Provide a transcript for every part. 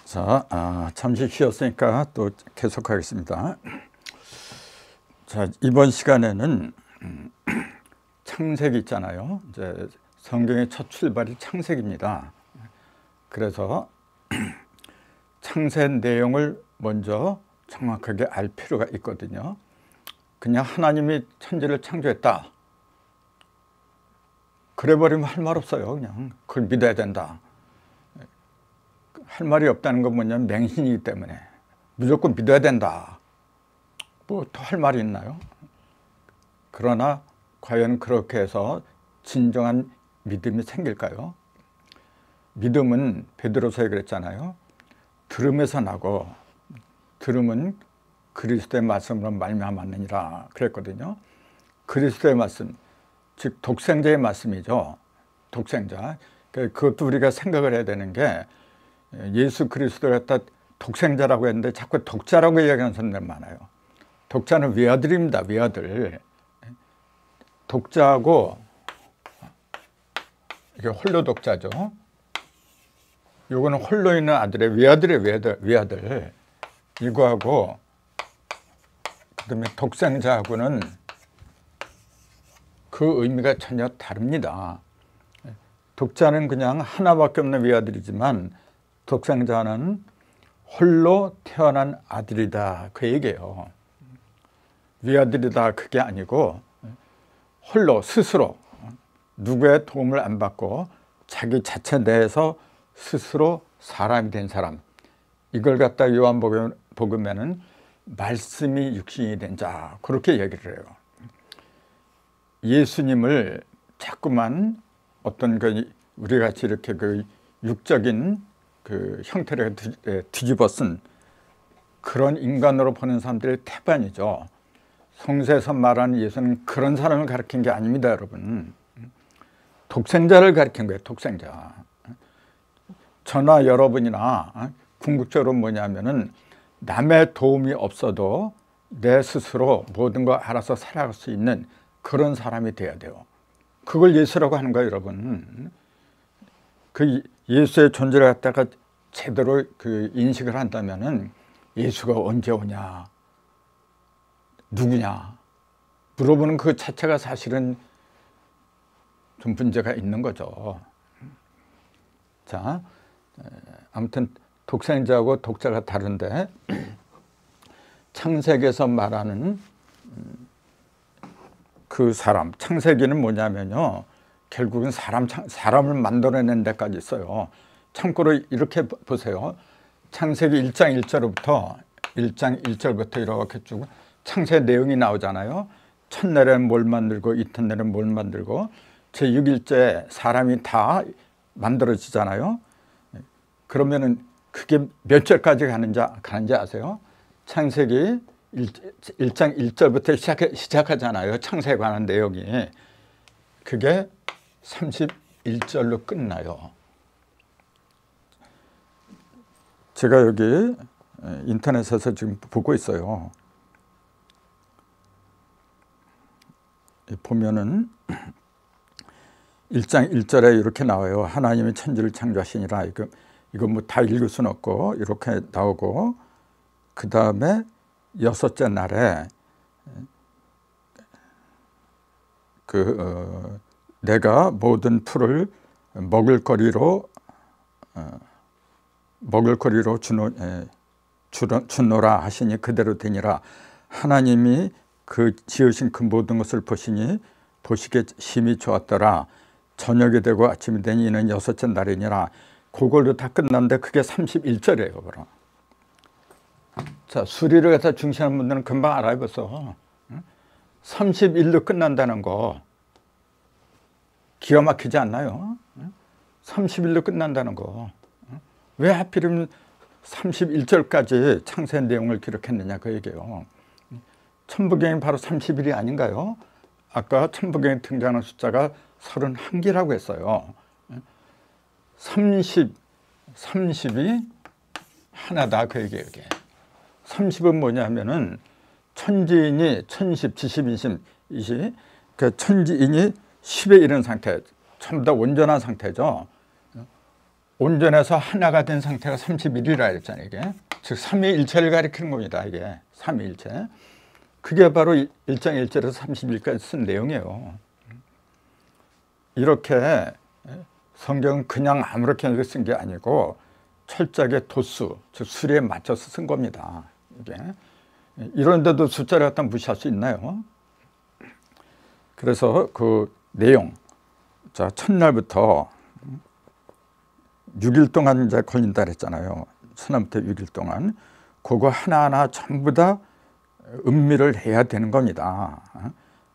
자, 잠시 쉬었으니까 또 계속하겠습니다. 자, 이번 시간에는 창세기 있잖아요. 이제 성경의 첫 출발이 창세기입니다. 그래서 창세 내용을 먼저 정확하게 알 필요가 있거든요. 그냥 하나님이 천지를 창조했다, 그래 버리면 할 말 없어요. 그냥 그걸 믿어야 된다. 할 말이 없다는 건 뭐냐면 맹신이기 때문에 무조건 믿어야 된다. 뭐 더 할 말이 있나요? 그러나 과연 그렇게 해서 진정한 믿음이 생길까요? 믿음은 베드로서에 그랬잖아요. 들음에서 나고 들음은 그리스도의 말씀으로 말미암았느니라 그랬거든요. 그리스도의 말씀, 즉 독생자의 말씀이죠. 독생자. 그것도 우리가 생각을 해야 되는 게, 예수 그리스도를 갖다 독생자라고 했는데 자꾸 독자라고 이야기하는 사람들 많아요. 독자는 외아들입니다. 외아들. 독자하고 이게 홀로 독자죠. 요거는 홀로 있는 아들의 외아들. 이거하고 그다음에 독생자하고는 그 의미가 전혀 다릅니다. 독자는 그냥 하나밖에 없는 외아들이지만 독생자는 홀로 태어난 아들이다, 그 얘기예요. 외아들이다 그게 아니고 홀로 스스로 누구의 도움을 안 받고 자기 자체 내에서 스스로 사람이 된 사람, 이걸 갖다 요한복음에는 말씀이 육신이 된 자, 그렇게 얘기를 해요. 예수님을 자꾸만 어떤 우리 같이 이렇게 그 육적인 그 형태를 뒤집어 쓴 그런 인간으로 보는 사람들의 태반이죠. 성서에서 말하는 예수는 그런 사람을 가리킨 게 아닙니다, 여러분. 독생자를 가리킨 거예요, 독생자. 저나 여러분이나 궁극적으로 뭐냐면은 남의 도움이 없어도 내 스스로 모든 걸 알아서 살아갈 수 있는 그런 사람이 돼야 돼요. 그걸 예수라고 하는 거예요, 여러분. 그 예수의 존재를 갖다가 제대로 그 인식을 한다면은 예수가 언제 오냐, 누구냐 물어보는 그 자체가 사실은 좀 문제가 있는 거죠. 자, 아무튼 독생자하고 독자가 다른데, 창세기에서 말하는 그 사람, 창세기는 뭐냐면요, 결국은 사람을 만들어낸 데까지 있어요. 참고로 이렇게 보세요. 창세기 1장 1절부터 이렇게 쭉 창세 내용이 나오잖아요. 첫날에는 뭘 만들고 이튿날에는 뭘 만들고 제6일째 사람이 다 만들어지잖아요. 그러면은 그게 몇 절까지 가는지 아세요? 창세기 1장 1절부터 시작하잖아요. 창세에 관한 내용이. 그게 31절로 끝나요. 제가 여기 인터넷에서 지금 보고 있어요. 보면은 1장 1절에 이렇게 나와요. 하나님이 천지를 창조하시니라. 이거 뭐 다 읽을 수는 없고 이렇게 나오고, 그 다음에 여섯째 날에 내가 모든 풀을 먹을거리로 주노라 하시니 그대로 되니라. 하나님이 그 지으신 그 모든 것을 보시니 보시기에 심히 좋았더라. 저녁이 되고 아침이 되니 이는 여섯째 날이니라. 그걸로 다 끝났는데 그게 31절이에요. 바로. 자, 수리를 갖다 중시하는 분들은 금방 알아요, 벌써. 31로 끝난다는 거 기가 막히지 않나요? 31로 끝난다는 거. 왜 하필이면 31절까지 창세 내용을 기록했느냐, 그 얘기예요. 천부경이 바로 30일이 아닌가요? 아까 천부경에 등장하는 숫자가 31개라고 했어요. 30이 하나다, 그 얘기예요. 30은 뭐냐면은 천지인이 천십, 지십, 인십, 이시, 그 천지인이 10에 이른 상태, 전부 다 온전한 상태죠. 온전해서 하나가 된 상태가 30일이라 했잖아요. 이게 즉 삼위일체를 가리키는 겁니다. 이게 삼위일체. 그게 바로 일장일절에서 30일까지 쓴 내용이에요. 이렇게 성경은 그냥 아무렇게나 쓴 게 아니고 철저하게 도수, 즉 수리에 맞춰서 쓴 겁니다. 이게 이런데도 숫자를 갖다 무시할 수 있나요? 그래서 그 내용, 자 첫날부터 6일 동안 이제 걸린다 그랬잖아요. 첫날부터 6일 동안 그거 하나하나 전부 다 음미를 해야 되는 겁니다.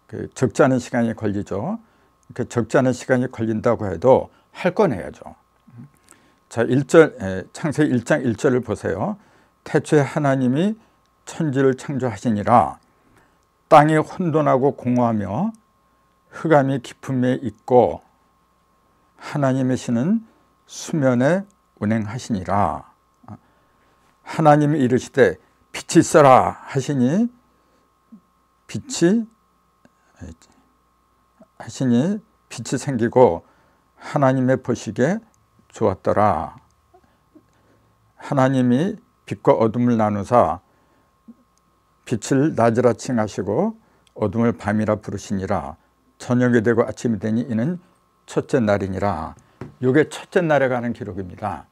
그 적지 않은 시간이 걸리죠. 그 적지 않은 시간이 걸린다고 해도 할 건 해야죠. 자, 창세기 1장 1절을 보세요. 태초에 하나님이 천지를 창조하시니라. 땅이 혼돈하고 공허하며 흑암이 깊음에 있고 하나님의 신은 수면에 운행하시니라. 하나님이 이르시되 빛이 있어라 하시니 빛이 생기고 하나님의 보시기에 좋았더라. 하나님이 빛과 어둠을 나누사 빛을 낮이라 칭하시고 어둠을 밤이라 부르시니라. 저녁이 되고 아침이 되니 이는 첫째 날이니라. 이게 첫째 날에 관한 기록입니다.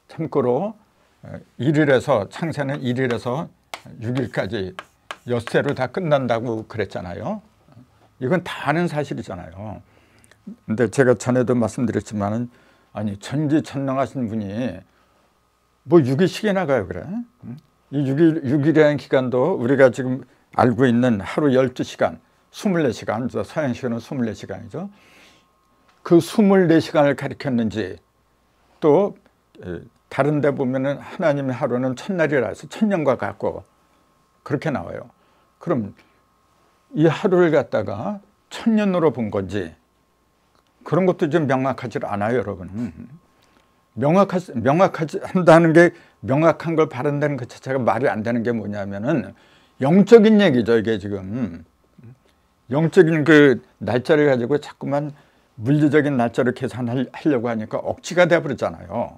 참고로 1일에서 창세는 1일에서 6일까지 엿새로 다 끝난다고 그랬잖아요. 이건 다 아는 사실이잖아요. 근데 제가 전에도 말씀드렸지만은 아니 전지전능하신 분이 뭐 6일씩이나 가요 그래? 이 6일이라는 기간도 우리가 지금 알고 있는 하루 12시간, 24시간, 서양식으로는 24시간이죠. 그 24시간을 가리켰는지 또 다른 데 보면은 하나님의 하루는 첫날이라 해서 천년과 같고 그렇게 나와요. 그럼 이 하루를 갖다가 천년으로 본 건지 그런 것도 좀 명확하지 않아요, 여러분. 명확하지 한다는 게 명확한 걸 바른다는 것 자체가 말이 안 되는 게 뭐냐면은 영적인 얘기죠, 이게 지금. 영적인 그 날짜를 가지고 자꾸만 물리적인 날짜를 계산하려고 하니까 억지가 돼버리잖아요.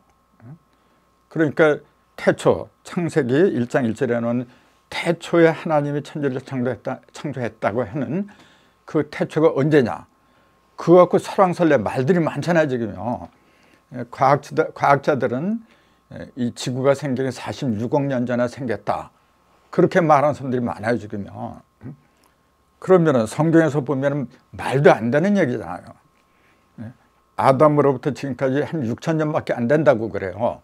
그러니까 태초, 창세기 1장 1절에는 태초에 하나님이 천지를 창조했다고 하는 그 태초가 언제냐. 그거 갖고 설왕설래 말들이 많잖아요, 지금요. 과학자들은 이 지구가 생기기 46억 년 전에 생겼다. 그렇게 말하는 사람들이 많아요, 지금요. 그러면은 성경에서 보면은 말도 안 되는 얘기잖아요. 아담으로부터 지금까지 한 6,000년밖에 안 된다고 그래요.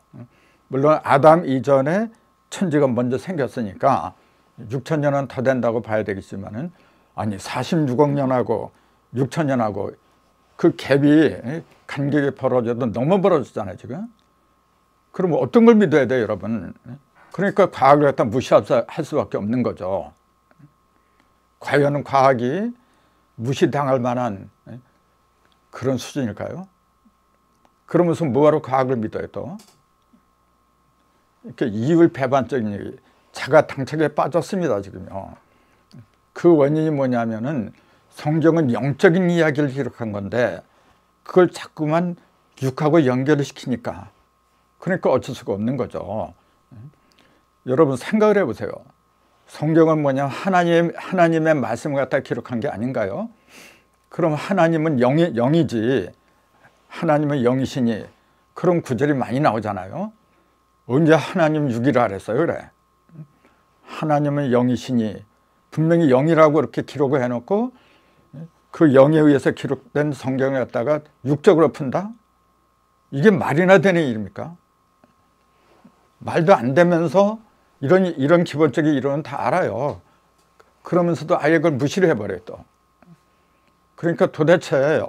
물론 아담 이전에 천지가 먼저 생겼으니까 6,000년은 더 된다고 봐야 되겠지만은 아니 46억 년하고 6,000년하고 그 갭이 간격이 벌어져도 너무 벌어졌잖아요, 지금. 그럼 어떤 걸 믿어야 돼요, 여러분? 그러니까 과학을 갖다 무시할 수밖에 없는 거죠. 과연 과학이 무시당할 만한 그런 수준일까요? 그러면서 뭐하러 과학을 믿어요, 또? 이렇게 이율배반적인 얘기, 자가 당착에 빠졌습니다, 지금요. 그 원인이 뭐냐면은 성경은 영적인 이야기를 기록한 건데 그걸 자꾸만 육하고 연결을 시키니까 그러니까 어쩔 수가 없는 거죠. 여러분 생각을 해보세요. 성경은 뭐냐 하나님의 말씀을 갖다 기록한 게 아닌가요? 그럼 하나님은 영이지 하나님은 영이시니 그런 구절이 많이 나오잖아요. 언제 하나님 6이라 그랬어요, 그래? 하나님은 영이시니 분명히 영이라고 이렇게 기록을 해놓고 그 영에 의해서 기록된 성경을 갖다가 육적으로 푼다? 이게 말이나 되는 일입니까? 말도 안 되면서 이런 기본적인 이론은 다 알아요. 그러면서도 아예 그걸 무시를 해버려요, 또. 그러니까 도대체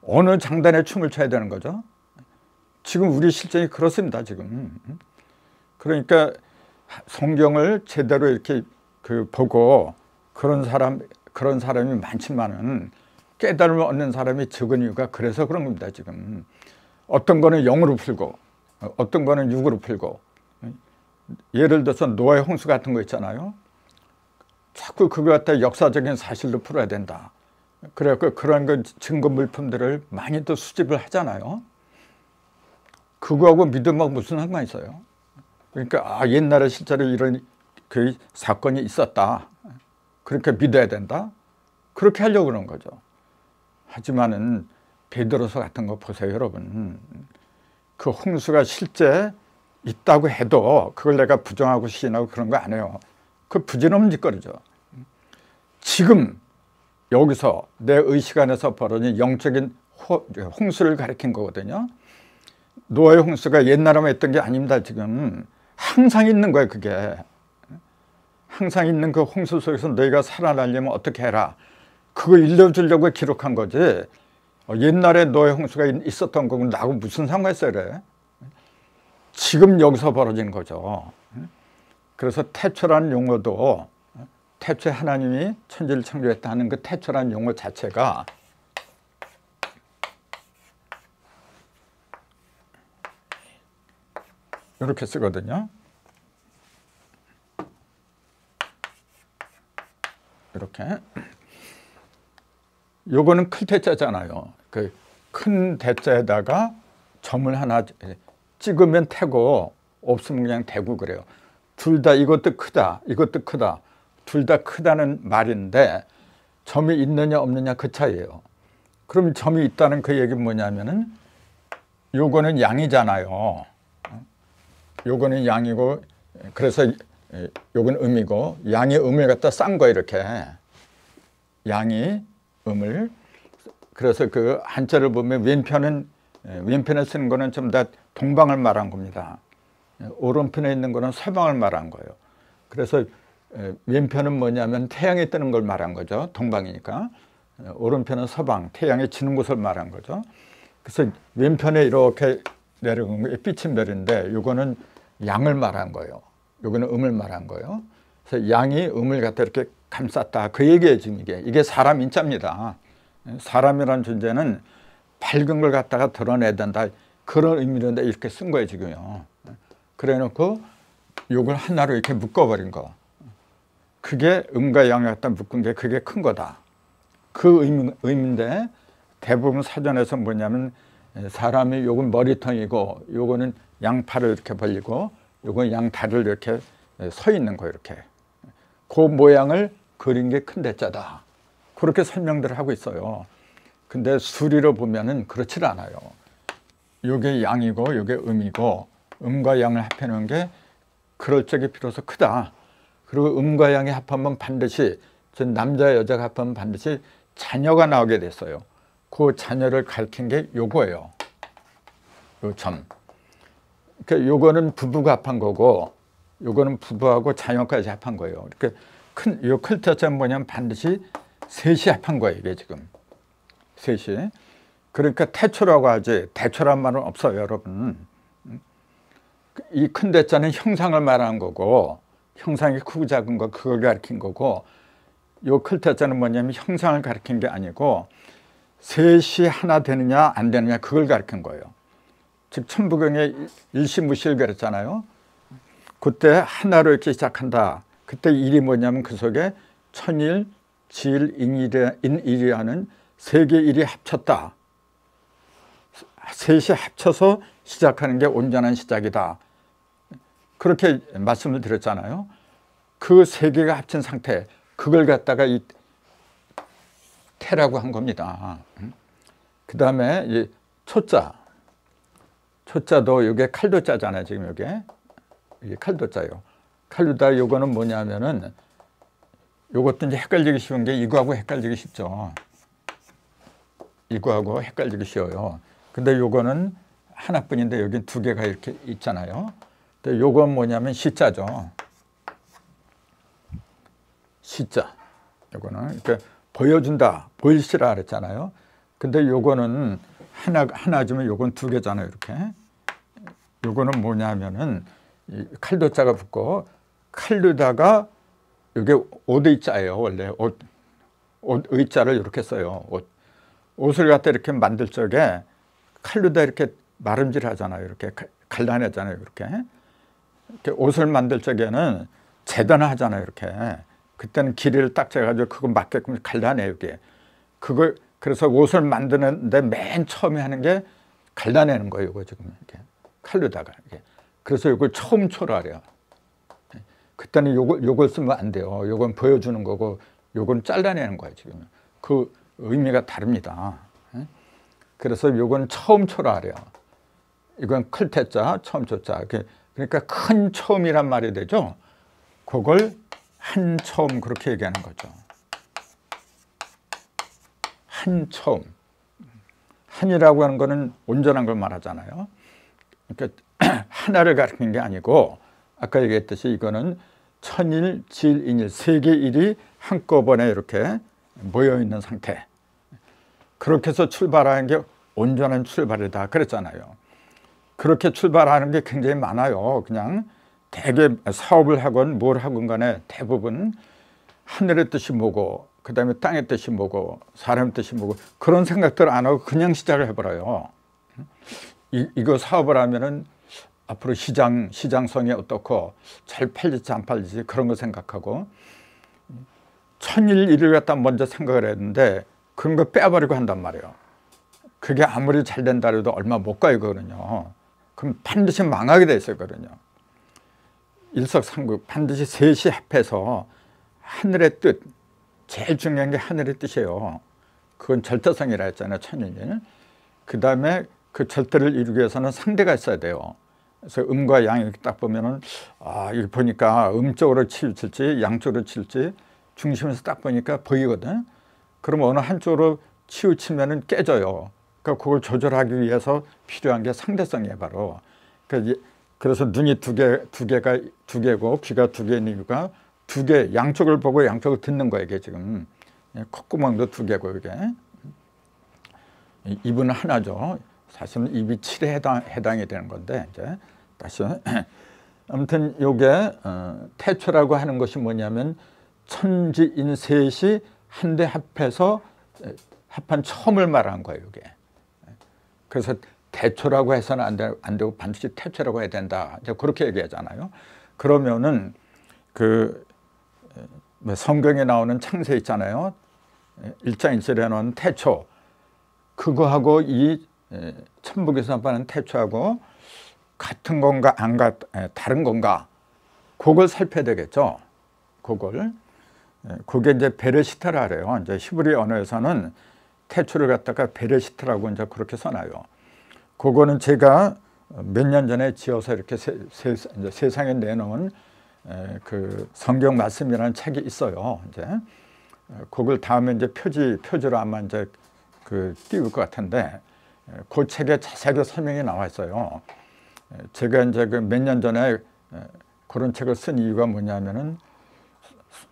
어느 장단에 춤을 춰야 되는 거죠? 지금 우리 실정이 그렇습니다, 지금. 그러니까 성경을 제대로 이렇게 보고 그런 사람이 많지만은 깨달음을 얻는 사람이 적은 이유가 그래서 그런 겁니다, 지금. 어떤 거는 영으로 풀고 어떤 거는 육으로 풀고 예를 들어서 노아의 홍수 같은 거 있잖아요. 자꾸 그거 갖다 역사적인 사실로 풀어야 된다. 그래서 그런 그 증거 물품들을 많이 또 수집을 하잖아요. 그거하고 믿음하고 무슨 상관이 있어요? 그러니까 옛날에 실제로 이런 그 사건이 있었다. 그렇게 믿어야 된다. 그렇게 하려고 그러는 거죠. 하지만은 베드로서 같은 거 보세요, 여러분. 그 홍수가 실제 있다고 해도 그걸 내가 부정하고 시인하고 그런 거 안 해요. 그 부질없는 짓거리죠. 지금 여기서 내 의식 안에서 벌어진 영적인 홍수를 가리킨 거거든요. 노아의 홍수가 옛날에만 있던 게 아닙니다. 지금 항상 있는 거예요. 그게 항상 있는 그 홍수 속에서 너희가 살아나려면 어떻게 해라. 그거 일러주려고 기록한 거지. 옛날에 노아의 홍수가 있었던 거고 나하고 무슨 상관이 있어요. 그래. 지금 여기서 벌어진 거죠. 그래서 태초라는 용어도 태초에 하나님이 천지를 창조했다 하는 그 태초라는 용어 자체가 이렇게 쓰거든요. 이렇게. 요거는 큰 대자잖아요. 그 큰 대자에다가 점을 하나 찍으면 태고 없으면 그냥 대고 그래요. 둘 다 이것도 크다, 이것도 크다. 둘 다 크다는 말인데 점이 있느냐 없느냐 그 차이예요. 그럼 점이 있다는 그 얘기는 뭐냐면은 요거는 양이잖아요. 요거는 양이고 그래서 요건 음이고 양이 음을 갖다 싼 거 이렇게. 양이 음을. 그래서 그 한자를 보면 왼편에 쓰는 거는 좀 다 동방을 말한 겁니다. 오른편에 있는 거는 서방을 말한 거예요. 그래서 왼편은 뭐냐면 태양이 뜨는 걸 말한 거죠. 동방이니까. 오른편은 서방, 태양이 지는 곳을 말한 거죠. 그래서 왼편에 이렇게 내려온 게 빛인 별인데 요거는 양을 말한 거예요. 요거는 음을 말한 거예요. 그래서 양이 음을 갖다 이렇게 감쌌다. 그 얘기예요, 지금 이게 사람 인자입니다. 사람이라는 존재는 밝은 걸 갖다가 드러내야 된다. 그런 의미로 이렇게 쓴 거예요, 지금요. 그래 놓고 요걸 하나로 이렇게 묶어버린 거. 그게 음과 양을 갖다 묶은 게 그게 큰 거다. 그 의미인데 대부분 사전에서 뭐냐면 사람이 요건 머리통이고 요거는 양팔을 이렇게 벌리고 요건 양다리를 이렇게 서 있는 거 이렇게. 그 모양을 그린 게 큰 대자다. 그렇게 설명들을 하고 있어요. 근데 수리로 보면은 그렇지 않아요. 요게 양이고 요게 음이고 음과 양을 합해 놓은 게 그럴 적에 비로소 크다. 그리고 음과 양이 합하면 반드시 남자 여자가 합하면 반드시 자녀가 나오게 됐어요. 그 자녀를 가리킨 게 요거예요. 요 점. 그러니까 요거는 부부가 합한 거고 요거는 부부하고 자녀까지 합한 거예요. 이렇게 요 클 자체는 뭐냐면 반드시 셋이 합한 거예요. 이게 지금 셋이. 그러니까 태초라고 하지 대초란 말은 없어요, 여러분. 이 큰 대자는 형상을 말하는 거고 형상이 크고 작은 거 그걸 가리킨 거고 요 클 대자는 뭐냐면 형상을 가리킨 게 아니고 셋이 하나 되느냐 안 되느냐 그걸 가리킨 거예요. 즉 천부경에 일시무실 그랬잖아요. 그때 하나로 이렇게 시작한다. 그때 일이 뭐냐면 그 속에 천일, 질, 인일이라는 세 개의 일이 합쳤다. 셋이 합쳐서 시작하는 게 온전한 시작이다. 그렇게 말씀을 드렸잖아요. 그 세 개가 합친 상태, 그걸 갖다가 이 태라고 한 겁니다. 그 다음에 이 초자. 초자도 이게 칼도자잖아요. 지금 이게 칼도자예요. 칼도자 요거는 뭐냐면은 요것도 이제 헷갈리기 쉬운 게 이거하고 헷갈리기 쉽죠. 이거하고 헷갈리기 쉬워요. 근데 요거는 하나뿐인데 여기 두 개가 이렇게 있잖아요. 근데 요건 뭐냐면 시자죠. 시자. 요거는 이렇게 보여준다, 보일시라 그랬잖아요. 근데 요거는 하나지만 요건 두 개잖아요. 이렇게. 요거는 뭐냐면은 이 칼도자가 붙고 칼로다가 이게 옷의자예요. 원래 옷 의자를 이렇게 써요. 옷을 갖다 이렇게 만들 적에 칼로다 이렇게 마름질 하잖아요. 이렇게 갈라내잖아요. 이렇게 옷을 만들 적에는 재단을 하잖아요. 이렇게. 그때는 길이를 딱 재가지고 그거 맞게끔 갈라내요. 이게. 그걸 그래서 옷을 만드는데 맨 처음에 하는 게 갈라내는 거예요. 이거 지금 이렇게. 칼로다가. 그래서 이걸 처음 초라해요. 그때는 요걸 쓰면 안 돼요. 요건 보여주는 거고 요건 잘라내는 거예요. 지금 그 의미가 다릅니다. 그래서 요건 처음 초라하래요. 이건 클 태자, 처음 초자. 그러니까 큰 처음이란 말이 되죠. 그걸 한 처음 그렇게 얘기하는 거죠. 한 처음. 한이라고 하는 거는 온전한 걸 말하잖아요. 그러니까 하나를 가리키는 게 아니고 아까 얘기했듯이 이거는 천일, 질, 인일 세 개의 일이 한꺼번에 이렇게 모여 있는 상태. 그렇게 해서 출발하는 게 온전한 출발이다 그랬잖아요. 그렇게 출발하는 게 굉장히 많아요. 그냥 대개 사업을 하건 뭘 하건 간에 대부분 하늘의 뜻이 뭐고 그 다음에 땅의 뜻이 뭐고 사람의 뜻이 뭐고 그런 생각들 안 하고 그냥 시작을 해버려요. 이거 사업을 하면은 앞으로 시장성이 어떻고 잘 팔릴지 안 팔릴지 그런 거 생각하고 천일 일을 갖다 먼저 생각을 했는데 그런 거 빼버리고 한단 말이에요. 그게 아무리 잘 된다 해도 얼마 못 가요, 그거는요. 그럼 반드시 망하게 돼 있어요, 그거는요. 일석삼국 반드시 셋이 합해서 하늘의 뜻, 제일 중요한 게 하늘의 뜻이에요. 그건 절대성이라 했잖아요, 천일일. 그 다음에 그 절대를 이루기 위해서는 상대가 있어야 돼요. 그래서 음과 양이 이렇게 딱 보면은 이거 보니까 음쪽으로 치우칠지 양쪽으로 치울지 중심에서 딱 보니까 보이거든. 그럼 어느 한쪽으로 치우치면은 깨져요. 그러니까 그걸 조절하기 위해서 필요한 게 상대성이에요, 바로. 그래서 눈이 두 개고 귀가 두 개인 이유가 두 개, 양쪽을 보고 양쪽을 듣는 거예요, 이게 지금. 콧구멍도 두 개고, 이게. 입은 하나죠. 사실은 입이 7에 해당이 되는 건데, 이제 다시. 아무튼 요게 태초라고 하는 것이 뭐냐면 천지인셋이 한데 합해서 합한 처음을 말한 거예요, 이게. 그래서 대초라고 해서는 안 되고 반드시 태초라고 해야 된다. 이제 그렇게 얘기하잖아요. 그러면은 성경에 나오는 창세 있잖아요. 1장 1절에 나오는 태초. 그거하고 이 천북에서 말하는 태초하고 같은 건가 다른 건가? 그걸 살펴야 되겠죠. 그게 이제 베레시트라 그래요. 이제 히브리 언어에서는 태초를 갖다가 베레시트라고 이제 그렇게 써놔요. 그거는 제가 몇 년 전에 지어서 이렇게 세상에 내놓은 그 성경 말씀이라는 책이 있어요. 이제 그걸 다음에 이제 표지로 아마 이제 띄울 것 같은데 그 책에 자세하게 설명이 나와 있어요. 제가 이제 몇 년 전에 그런 책을 쓴 이유가 뭐냐면은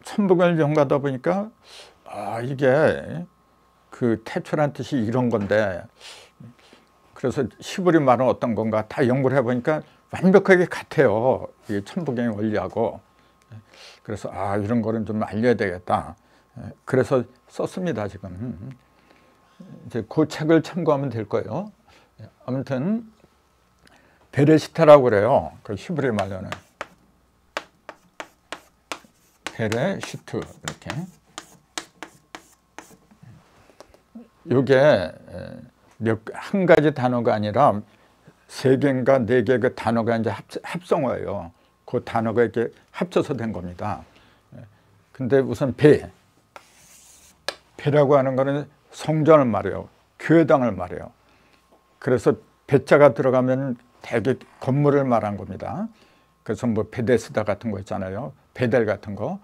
천북을 연구하다 보니까 이게 태초란 뜻이 이런 건데 그래서 히브리 말은 어떤 건가 다 연구를 해보니까 완벽하게 같아요. 이 천북의 원리하고. 그래서 이런 거는 좀 알려야 되겠다. 그래서 썼습니다, 지금. 이제 그 책을 참고하면 될 거예요. 아무튼 베레시트라고 그래요. 그 히브리 말로는 베레시트 이렇게. 이게 한 가지 단어가 아니라 세 개인가 네 개의 그 단어가 이제 합성어예요. 그 단어가 이렇게 합쳐서 된 겁니다. 근데 우선 배라고 하는 거는 성전을 말해요. 교회당을 말해요. 그래서 배자가 들어가면 대개 건물을 말한 겁니다. 그래서 뭐 베데스다 같은 거 있잖아요. 베델 같은 거.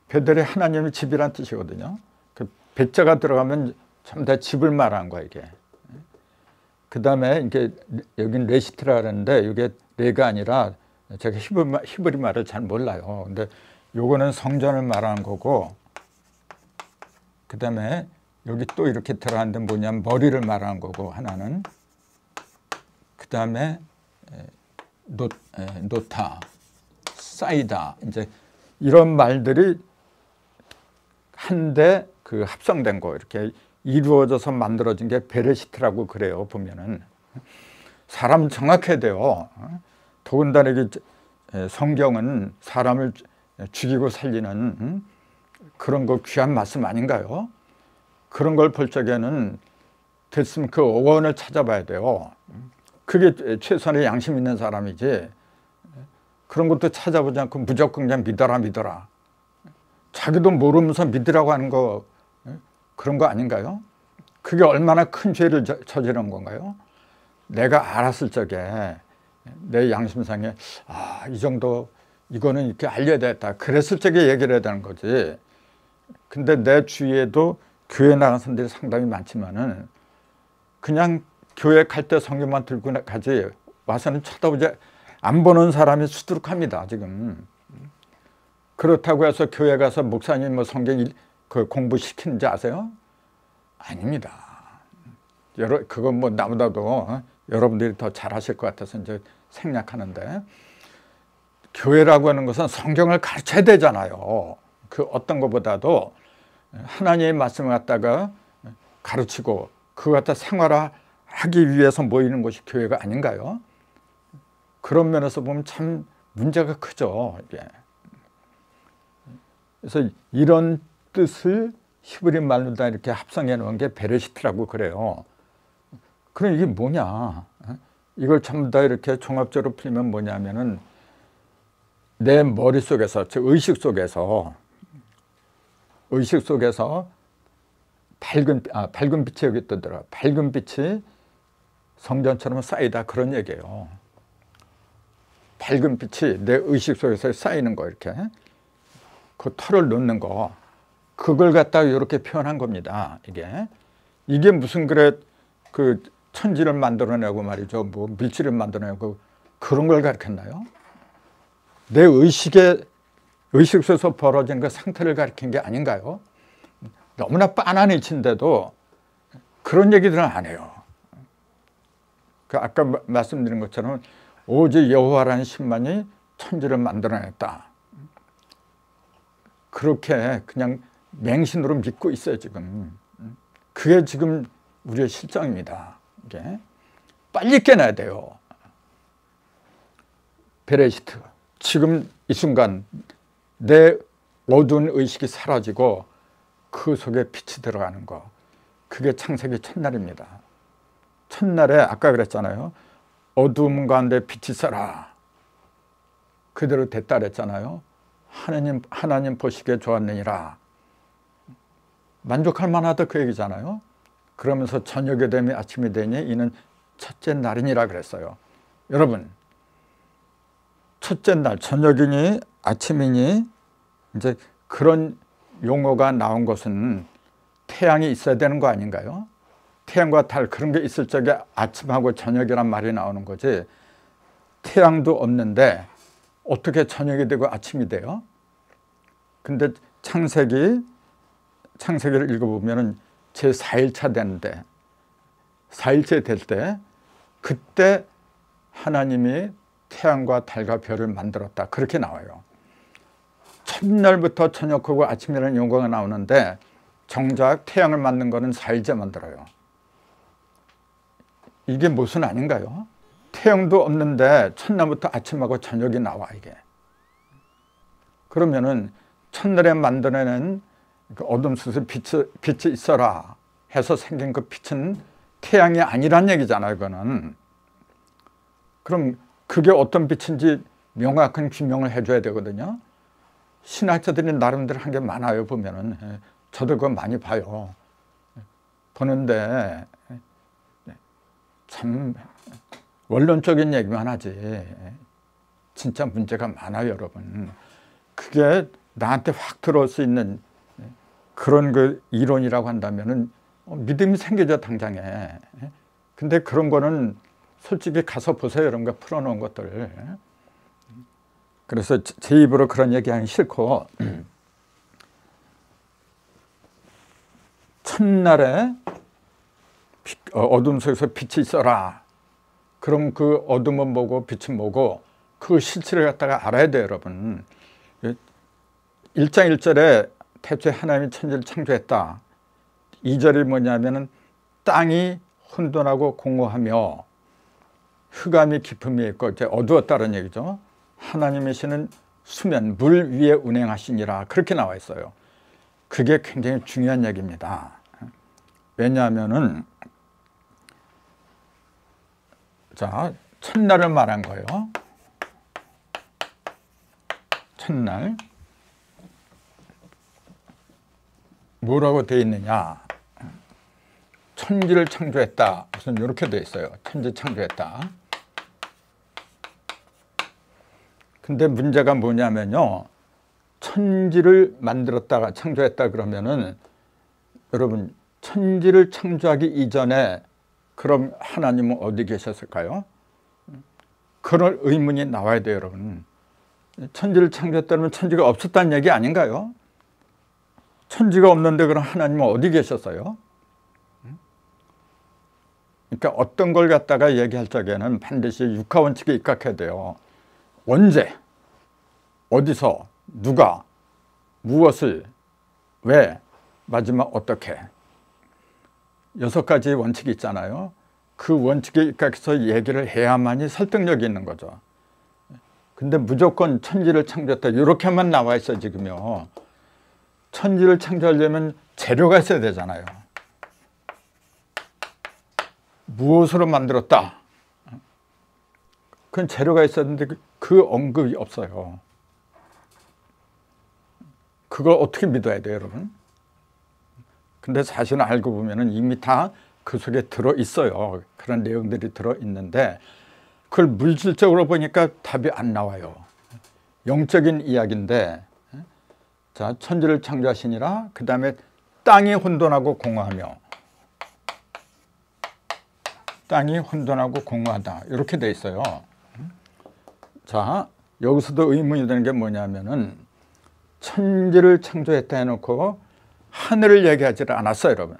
베델이 하나님의 집이란 뜻이거든요. 그 배자가 들어가면 전부 다 집을 말한 거야, 이게. 그 다음에 이게 여긴 레시트라 그러는데 이게 레가 아니라 제가 히브리 말을 잘 몰라요. 근데 요거는 성전을 말하는 거고 그 다음에 여기 또 이렇게 들어가는데 뭐냐면 머리를 말하는 거고 하나는 그 다음에 노타, 사이다 이제 이런 말들이 한데 합성된 거 이렇게 이루어져서 만들어진 게 베레시트라고 그래요. 보면은 사람 정확해야 돼요. 더군다나 성경은 사람을 죽이고 살리는 그런 거 귀한 말씀 아닌가요? 그런 걸 볼 적에는 됐으면 그 어원을 찾아봐야 돼요. 그게 최소한의 양심 있는 사람이지. 그런 것도 찾아보지 않고 무조건 그냥 믿어라. 자기도 모르면서 믿으라고 하는 거, 그런 거 아닌가요? 그게 얼마나 큰 죄를 저지른 건가요? 내가 알았을 적에 내 양심상에 이 정도 이거는 이렇게 알려야 되겠다, 그랬을 적에 얘기를 해야 되는 거지. 근데 내 주위에도 교회 나간 사람들이 상당히 많지만은 그냥 교회 갈 때 성경만 들고 가지 와서는 쳐다보지 안 보는 사람이 수두룩합니다 지금. 그렇다고 해서 교회 가서 목사님 뭐 성경 공부시키는지 아세요? 아닙니다. 그건 뭐 나보다도 여러분들이 더 잘하실 것 같아서 이제 생략하는데, 교회라고 하는 것은 성경을 가르쳐야 되잖아요. 그 어떤 것보다도 하나님의 말씀을 갖다가 가르치고 그거 갖다 생활하기 위해서 모이는 것이 교회가 아닌가요? 그런 면에서 보면 참 문제가 크죠 이게. 그래서 이런 뜻을 히브리 말로 다 이렇게 합성해 놓은 게 베레시트라고 그래요. 그럼 이게 뭐냐? 이걸 전부 다 이렇게 종합적으로 풀면 뭐냐면은 내 머릿속에서, 제 의식 속에서 밝은 빛이 여기 뜨더라. 밝은 빛이 성전처럼 쌓이다, 그런 얘기예요. 밝은 빛이 내 의식 속에서 쌓이는 거, 이렇게 그 털을 놓는 거, 그걸 갖다가 이렇게 표현한 겁니다. 이게 무슨 그래 그 천지를 만들어내고 말이죠, 뭐 밀지를 만들어내고 그런 걸 가르쳤나요? 내 의식 속에서 벌어진 그 상태를 가리킨 게 아닌가요? 너무나 빤한 이치인데도 그런 얘기들은 안 해요. 아까 말씀드린 것처럼 오직 여호와라는 신만이 천지를 만들어냈다, 그렇게 그냥 맹신으로 믿고 있어요 지금. 그게 지금 우리의 실정입니다. 이게 빨리 깨놔야 돼요. 베레시트, 지금 이 순간 내 어두운 의식이 사라지고 그 속에 빛이 들어가는 거, 그게 창세기 첫날입니다. 첫날에 아까 그랬잖아요. 어두움 가운데 빛이 있어라. 그대로 됐다 그랬잖아요. 하나님 보시기에 좋았느니라. 만족할 만하다, 그 얘기잖아요. 그러면서 저녁이 되며 아침이 되니 이는 첫째 날이니라 그랬어요. 여러분, 첫째 날, 저녁이니 아침이니 이제 그런 용어가 나온 것은 태양이 있어야 되는 거 아닌가요? 태양과 달, 그런 게 있을 적에 아침하고 저녁이란 말이 나오는 거지. 태양도 없는데 어떻게 저녁이 되고 아침이 돼요? 근데 창세기를 읽어보면 제 4일차 되는데, 4일째 될 때 그때 하나님이 태양과 달과 별을 만들었다, 그렇게 나와요. 첫날부터 저녁하고 아침이라는 용어가 나오는데 정작 태양을 만든 거는 4일째 만들어요. 이게 무슨 아닌가요? 태양도 없는데 첫날부터 아침하고 저녁이 나와, 이게. 그러면은 첫날에 만들어낸 그 어둠 속에 빛이 있어라 해서 생긴 그 빛은 태양이 아니란 얘기잖아요, 그거는. 그럼 그게 어떤 빛인지 명확한 규명을 해줘야 되거든요. 신학자들이 나름대로 한 게 많아요, 보면은. 저도 그거 많이 봐요. 보는데 참 원론적인 얘기만 하지 진짜 문제가 많아요, 여러분. 그게 나한테 확 들어올 수 있는 그런 그 이론이라고 한다면은 믿음이 생기죠, 당장에. 근데 그런 거는 솔직히 가서 보세요, 이런 거 풀어놓은 것들. 그래서 제 입으로 그런 얘기하기 싫고, 첫날에 어둠 속에서 빛이 있어라. 그럼 그 어둠은 뭐고 빛은 뭐고 그 실체를 갖다가 알아야 돼요, 여러분. 1장 1절에 태초에 하나님이 천지를 창조했다. 2절이 뭐냐면은 땅이 혼돈하고 공허하며 흑암이 깊음이 있고, 이제 어두웠다는 얘기죠. 하나님이시는 수면, 물 위에 운행하시니라, 그렇게 나와 있어요. 그게 굉장히 중요한 얘기입니다. 왜냐하면은 자, 첫날을 말한 거예요. 첫날. 뭐라고 되어 있느냐? 천지를 창조했다. 무슨 이렇게 되어 있어요. 천지 창조했다. 근데 문제가 뭐냐면요. 천지를 만들었다가 창조했다 그러면은 여러분 천지를 창조하기 이전에 그럼 하나님은 어디 계셨을까요? 그런 의문이 나와야 돼요, 여러분. 천지를 창조했다면 천지가 없었다는 얘기 아닌가요? 천지가 없는데 그럼 하나님은 어디 계셨어요? 그러니까 어떤 걸 갖다가 얘기할 적에는 반드시 육하원칙에 입각해야 돼요. 언제, 어디서, 누가, 무엇을, 왜, 마지막 어떻게. 6가지 원칙이 있잖아요. 그 원칙에 입각해서 얘기를 해야만이 설득력이 있는 거죠. 근데 무조건 천지를 창조했다 이렇게만 나와 있어 지금요. 천지를 창조하려면 재료가 있어야 되잖아요. 무엇으로 만들었다. 그건 재료가 있었는데 그 언급이 없어요. 그걸 어떻게 믿어야 돼요, 여러분? 근데 사실은 알고 보면 이미 다 그 속에 들어있어요. 그런 내용들이 들어있는데 그걸 물질적으로 보니까 답이 안 나와요. 영적인 이야기인데, 자, 천지를 창조하시니라. 그 다음에 땅이 혼돈하고 공허하며, 땅이 혼돈하고 공허하다 이렇게 돼 있어요. 자, 여기서도 의문이 되는 게 뭐냐면은 천지를 창조했다 해놓고 하늘을 얘기하지 않았어요, 여러분.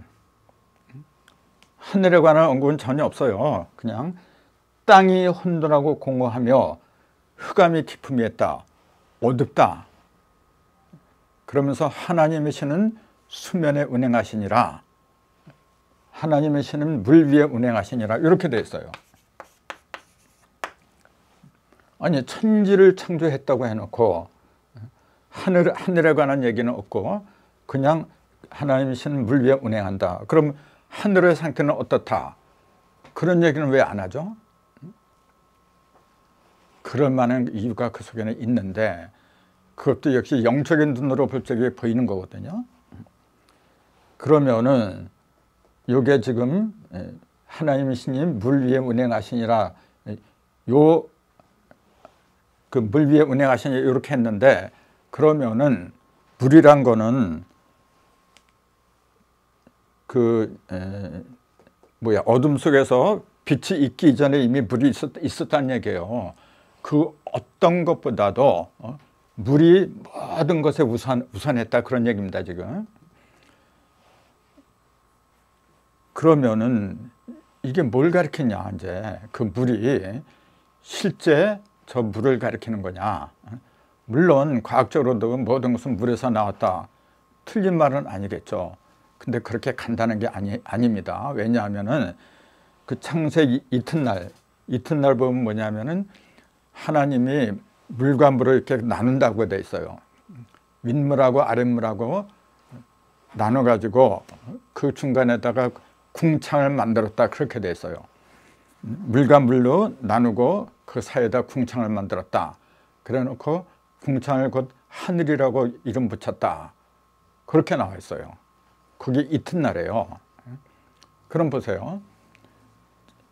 하늘에 관한 언급은 전혀 없어요. 그냥 땅이 혼돈하고 공허하며 흑암이 깊음이 있다, 어둡다. 그러면서 하나님의 신은 수면에 운행하시니라. 하나님의 신은 물 위에 운행하시니라 이렇게 돼 있어요. 아니 천지를 창조했다고 해놓고 하늘에 관한 얘기는 없고 그냥 하나님의 신은 물 위에 운행한다. 그럼 하늘의 상태는 어떻다? 그런 얘기는 왜 안 하죠? 그럴 만한 이유가 그 속에는 있는데 그것도 역시 영적인 눈으로 볼 적에 보이는 거거든요. 그러면은 요게 지금 하나님의 신이 물 위에 운행하시니라 요 그 물 위에 운행하시니 이렇게 했는데 그러면은 물이란 거는 어둠 속에서 빛이 있기 이전에 이미 물이 있었다는 얘기예요. 그 어떤 것보다도 물이 모든 것에 우선했다 그런 얘기입니다, 지금. 그러면은 이게 뭘 가리키냐, 이제 그 물이 실제 저 물을 가리키는 거냐. 물론 과학적으로도 모든 것은 물에서 나왔다. 틀린 말은 아니겠죠. 근데 그렇게 간단한 게 아닙니다. 왜냐하면은 그 창세 이튿날 보면 뭐냐면은 하나님이 물과 물을 이렇게 나눈다고 돼 있어요. 윗물하고 아랫물하고 나눠가지고 그 중간에다가 궁창을 만들었다 그렇게 돼 있어요. 물과 물로 나누고 그 사이에다 궁창을 만들었다. 그래 놓고 궁창을 곧 하늘이라고 이름 붙였다. 그렇게 나와 있어요. 그게 이튿날이에요. 그럼 보세요.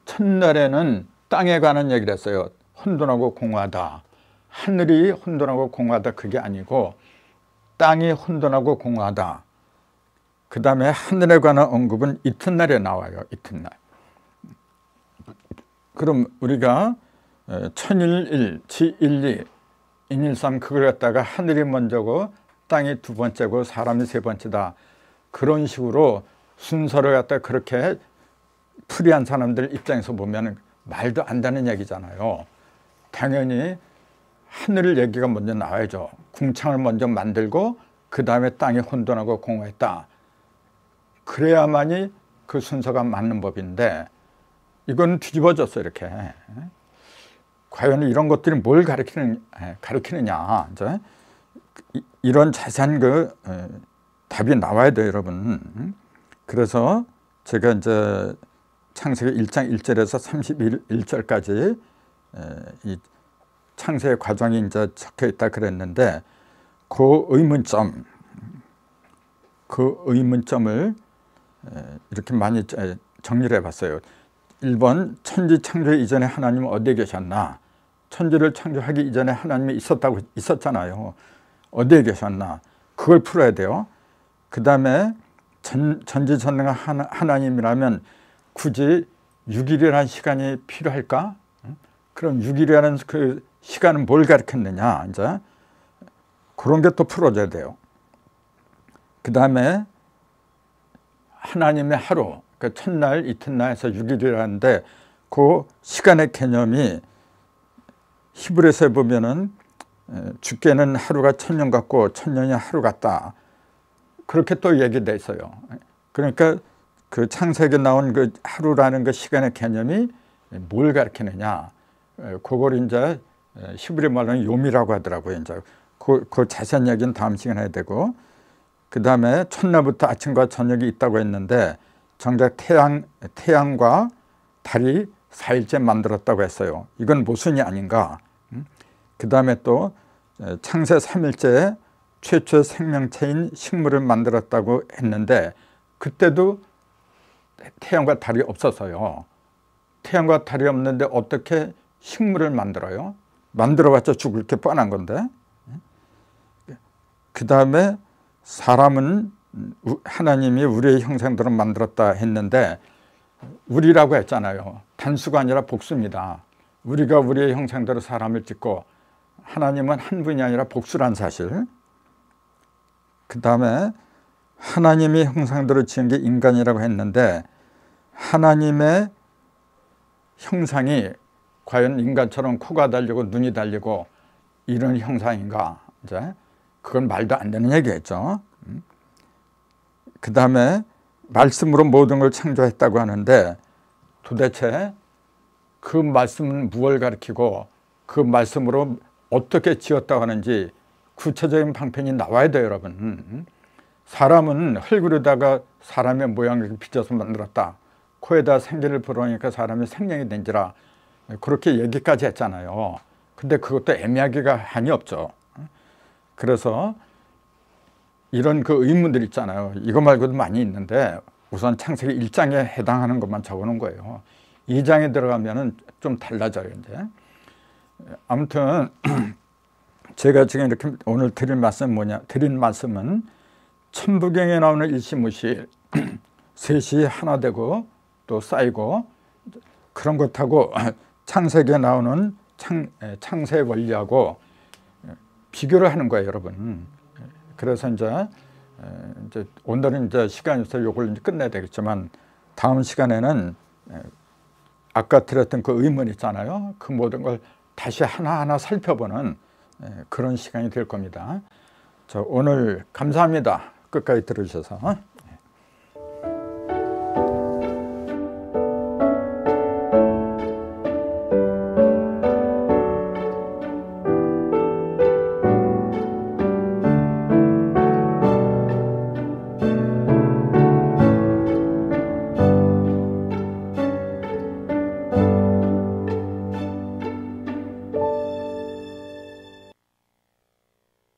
첫날에는 땅에 관한 얘기를 했어요. 혼돈하고 공허하다. 하늘이 혼돈하고 공허하다 그게 아니고 땅이 혼돈하고 공허하다. 그 다음에 하늘에 관한 언급은 이튿날에 나와요. 이튿날. 그럼 우리가 천일일, 지일리, 인일삼 그걸 갖다가 하늘이 먼저고 땅이 두 번째고 사람이 세 번째다. 그런 식으로 순서를 갖다 그렇게 풀이한 사람들 입장에서 보면 말도 안 되는 얘기잖아요. 당연히 하늘 얘기가 먼저 나와야죠. 궁창을 먼저 만들고 그 다음에 땅이 혼돈하고 공허했다. 그래야만이 그 순서가 맞는 법인데 이건 뒤집어졌어 이렇게. 과연 이런 것들이 뭘 가르치느냐. 이제 이런 자세한 답이 나와야 돼요, 여러분. 그래서 제가 이제 창세기 1장 1절에서 31절까지 이 창세의 과정이 이제 적혀 있다 그랬는데 그 의문점을 이렇게 많이 정리를 해봤어요. 1번, 천지 창조 이전에 하나님은 어디에 계셨나? 천지를 창조하기 이전에 하나님이 있었잖아요. 어디에 계셨나? 그걸 풀어야 돼요. 그 다음에 전지전능한 하나님이라면 굳이 6일이라는 시간이 필요할까? 그럼 6일이라는 그 시간은 뭘 가리켰느냐? 이제 그런 게 또 풀어져야 돼요. 그 다음에 하나님의 하루, 그 첫날, 이튿날에서 6일이라는데 그 시간의 개념이 히브리서에 보면은 주께는 하루가 1000년 같고 1000년이 하루 같다. 그렇게 또 얘기돼 있어요. 그러니까 그 창세기에 나온 그 하루라는 그 시간의 개념이 뭘 가리키느냐. 그걸 이제 히브리 말로는 요미라고 하더라고요. 이제 그 자세한 얘기는 다음 시간에 해야 되고, 그 다음에 첫날부터 아침과 저녁이 있다고 했는데 정작 태양과 달이 4일째 만들었다고 했어요. 이건 모순이 아닌가. 그 다음에 또 창세 3일째에 최초의 생명체인 식물을 만들었다고 했는데 그때도 태양과 달이 없었어요. 태양과 달이 없는데 어떻게 식물을 만들어요? 만들어봤자 죽을 게 뻔한 건데. 그 다음에 사람은 하나님이 우리의 형상대로 만들었다 했는데 우리라고 했잖아요. 단수가 아니라 복수입니다. 우리가 우리의 형상대로 사람을 짓고 하나님은 한 분이 아니라 복수란 사실. 그 다음에 하나님의 형상대로 지은 게 인간이라고 했는데 하나님의 형상이 과연 인간처럼 코가 달리고 눈이 달리고 이런 형상인가? 이제 그건 말도 안 되는 얘기겠죠. 그 다음에 말씀으로 모든 걸 창조했다고 하는데 도대체 그 말씀은 무엇을 가리키고 그 말씀으로 어떻게 지었다고 하는지 구체적인 방편이 나와야 돼요, 여러분. 사람은 흙으로다가 사람의 모양을 빚어서 만들었다. 코에다 생기를 불어넣으니까 사람이 생명이 된지라 그렇게 얘기까지 했잖아요. 근데 그것도 애매하기가 한이 없죠. 그래서 이런 그 의문들 있잖아요. 이거 말고도 많이 있는데 우선 창세기 1장에 해당하는 것만 적어놓은 거예요. 2장에 들어가면은 좀 달라져요, 이제. 아무튼 제가 지금 이렇게 오늘 드린 말씀은 천부경에 나오는 일시무시 셋이 하나 되고 또 쌓이고 그런 것하고 창세기에 나오는 창세 원리하고 비교를 하는 거예요, 여러분. 그래서 이제 오늘은 이제 시간이 있어서 이걸 끝내야 되겠지만 다음 시간에는 아까 드렸던 그 의문 있잖아요. 그 모든 걸 다시 하나하나 살펴보는 그런 시간이 될 겁니다. 오늘 감사합니다. 끝까지 들어주셔서.